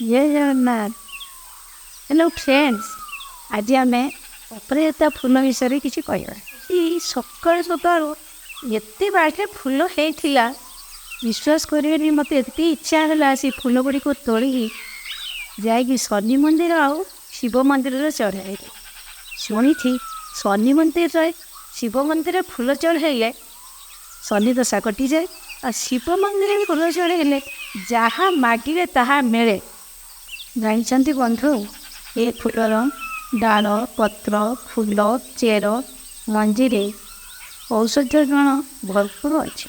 जय Jagannath. Hello friends, आज आम अपराजिता फूल विषय किसी कह सकाल सकाल एत बाटे फूल होता विश्वास करें मत इच्छा है से फूल गुड़ी को तोड़ी जा शनि मंदिर आउ शिव मंदिर चढ़ाई शुणी थी शनि मंदिर शिव मंदिर फूल चढ़ाइले शनि दशा कटि जाए और शिव मंदिर फूल चढ़ाइले जहाँ मागिले ताहा मिले। जानते बंधु ए फूलर डाल पत्र फूल चेर मंजीर औषधीय गुण भरपूर अच्छे।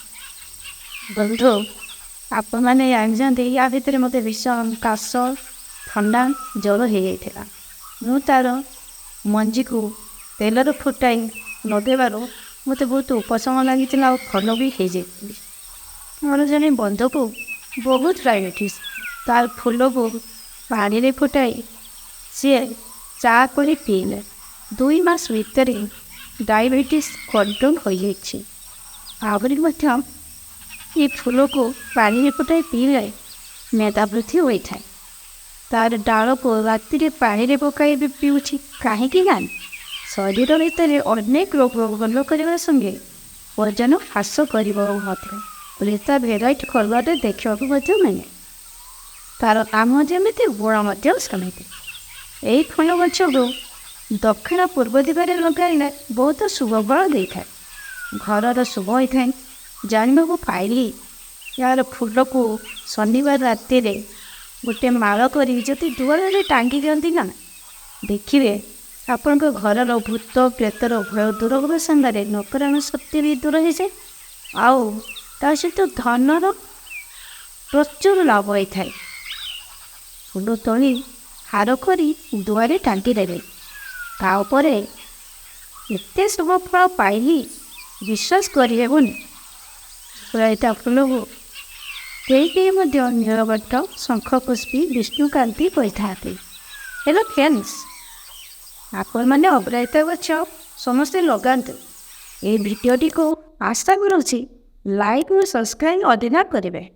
बंधु आपण मैंने जानते या भितर मत भीषण काश ठंडा जर हो जाता मु तार मंजी को तेलर फुटाई लगेबार मत बहुत उपशम लगी भल भी हो जाती। मोर जन बंधु को बहुत डायबिटीज तार फूल को पानी रे फुटाई सी चा कर पीले 2 मास भितर डायबिटीज कंट्रोल हो जाए। आहरी ये फूल को पानी रे फुटाई पीले मेदा वृद्धि होता है। तार डाल को राति पानी रे पकाई पीऊँ कहीं शरीर भितर अनेक रोग भल करने संगे वजन ह्रास कर भेराइट कलर देखा मिले। तार काम जमी गुण सेमती। यही फूल गच को दक्षिण पूर्व दिगरे लगाइले बहुत शुभ फल दे था घर शुभ होता है। जानवा पाइली यार फूल को शनिवार राति गोटे माल कर दुआर टांगी दिखती ना देखिए आपण घर भूत प्रेतर भय दूर होगा सागर नकारात्मक शक्ति भी दूर हो जाए आउ ता सहित धनर प्रचुर लाभ होता है। फूल तोली हार करी दुआरे टांगी देवे तापर एत शुभ फल पाइली विश्वास करेबनी। अपराजिता फूल को कई नीलकंठ शंखपुष्पी विष्णुकांति था। हेलो फ्रेंड्स, आपण मैंने अपराजिता गच समस्ते लगातु ये भिडियोटी को आशा करुँच लाइक और सब्सक्राइब अधिना करेंगे।